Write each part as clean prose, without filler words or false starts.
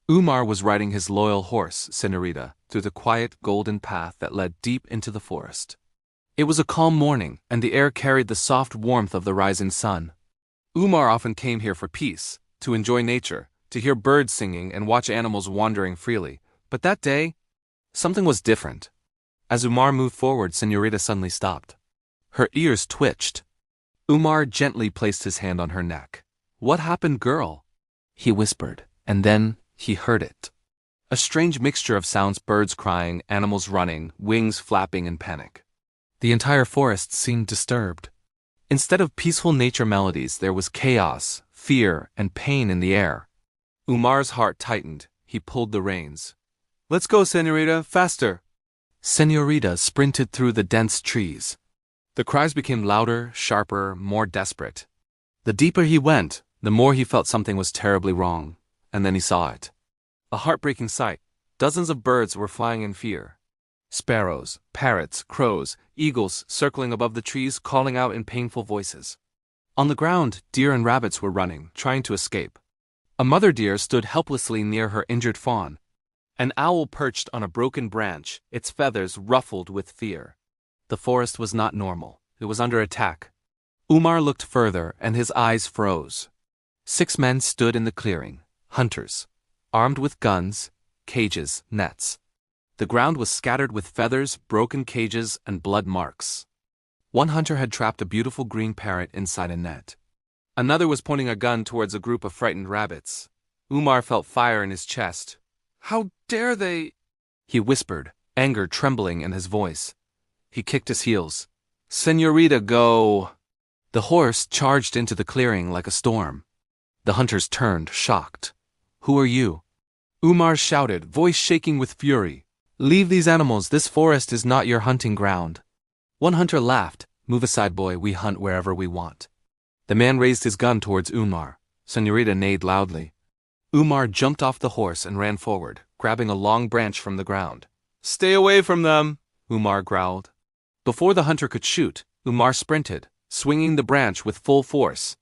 Umar was riding his loyal horse, Senorita, through the quiet, golden path that led deep into the forest. It was a calm morning, and the air carried the soft warmth of the rising sun. Umar often came here for peace, to enjoy nature, to hear birds singing and watch animals wandering freely. But that day, something was different. As Umar moved forward, Senorita suddenly stopped. Her ears twitched. Umar gently placed his hand on her neck. "What happened, girl?" he whispered, and then he heard it. A strange mixture of sounds: birds crying, animals running, wings flapping in panic. The entire forest seemed disturbed. Instead of peaceful nature melodies, there was chaos, fear, and pain in the air. Umar's heart tightened. He pulled the reins. "Let's go, Senorita, faster!" Senorita sprinted through the dense trees. The cries became louder, sharper, more desperate. The deeper he went, the more he felt something was terribly wrong. And then he saw it. A heartbreaking sight. Dozens of birds were flying in fear. Sparrows, parrots, crows, eagles circling above the trees, calling out in painful voices. On the ground, deer and rabbits were running, trying to escape. A mother deer stood helplessly near her injured fawn. An owl perched on a broken branch, its feathers ruffled with fear. The forest was not normal. It was under attack. Umar looked further, and his eyes froze. 6 men stood in the clearing, hunters, armed with guns, cages, nets. The ground was scattered with feathers, broken cages, and blood marks. One hunter had trapped a beautiful green parrot inside a net. Another was pointing a gun towards a group of frightened rabbits. Umar felt fire in his chest. "How dare they?" he whispered, anger trembling in his voice. He kicked his heels. "Senorita, go!" The horse charged into the clearing like a storm. The hunters turned, shocked. "Who are you?" Umar shouted, voice shaking with fury. "Leave these animals. This forest is not your hunting ground." One hunter laughed. "Move aside, boy. We hunt wherever we want." The man raised his gun towards Umar. Senorita neighed loudly. Umar jumped off the horse and ran forward, grabbing a long branch from the ground. "Stay away from them," Umar growled. Before the hunter could shoot, Umar sprinted, swinging the branch with full force.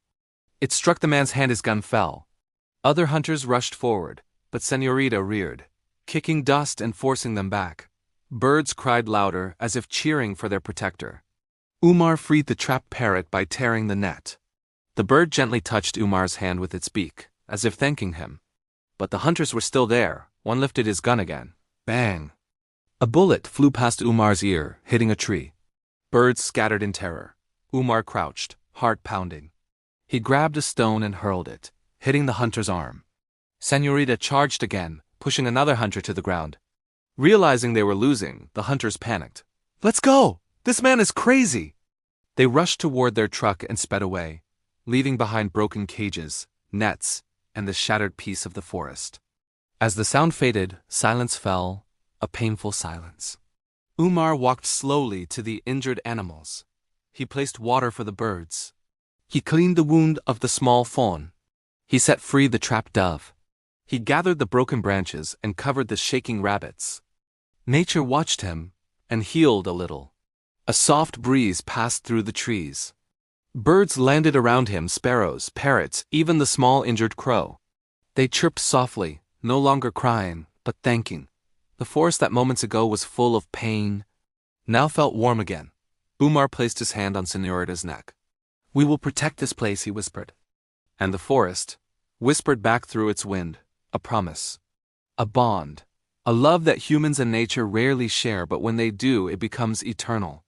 It struck the man's hand. His gun fell. Other hunters rushed forward, but Senorita reared, kicking dust and forcing them back. Birds cried louder, as if cheering for their protector. Umar freed the trapped parrot by tearing the net. The bird gently touched Umar's hand with its beak, as if thanking him. But the hunters were still there. One lifted his gun again. Bang! A bullet flew past Umar's ear, hitting a tree. Birds scattered in terror. Umar crouched, heart pounding. He grabbed a stone and hurled it, hitting the hunter's arm. Senorita charged again, pushing another hunter to the ground. Realizing they were losing, the hunters panicked. "Let's go! This man is crazy!" They rushed toward their truck and sped away, leaving behind broken cages, nets, and the shattered piece of the forest. As the sound faded, silence fell, a painful silence. Umar walked slowly to the injured animals. He placed water for the birds. He cleaned the wound of the small fawn. He set free the trapped dove. He gathered the broken branches and covered the shaking rabbits. Nature watched him and healed a little. A soft breeze passed through the trees. Birds landed around him: sparrows, parrots, even the small injured crow. They chirped softly, no longer crying, but thanking. The forest that moments ago was full of pain now felt warm again. Umar placed his hand on Senorita's neck. "We will protect this place," he whispered. And the forest whispered back through its wind, a promise, a bond, a love that humans and nature rarely share, but when they do, it becomes eternal.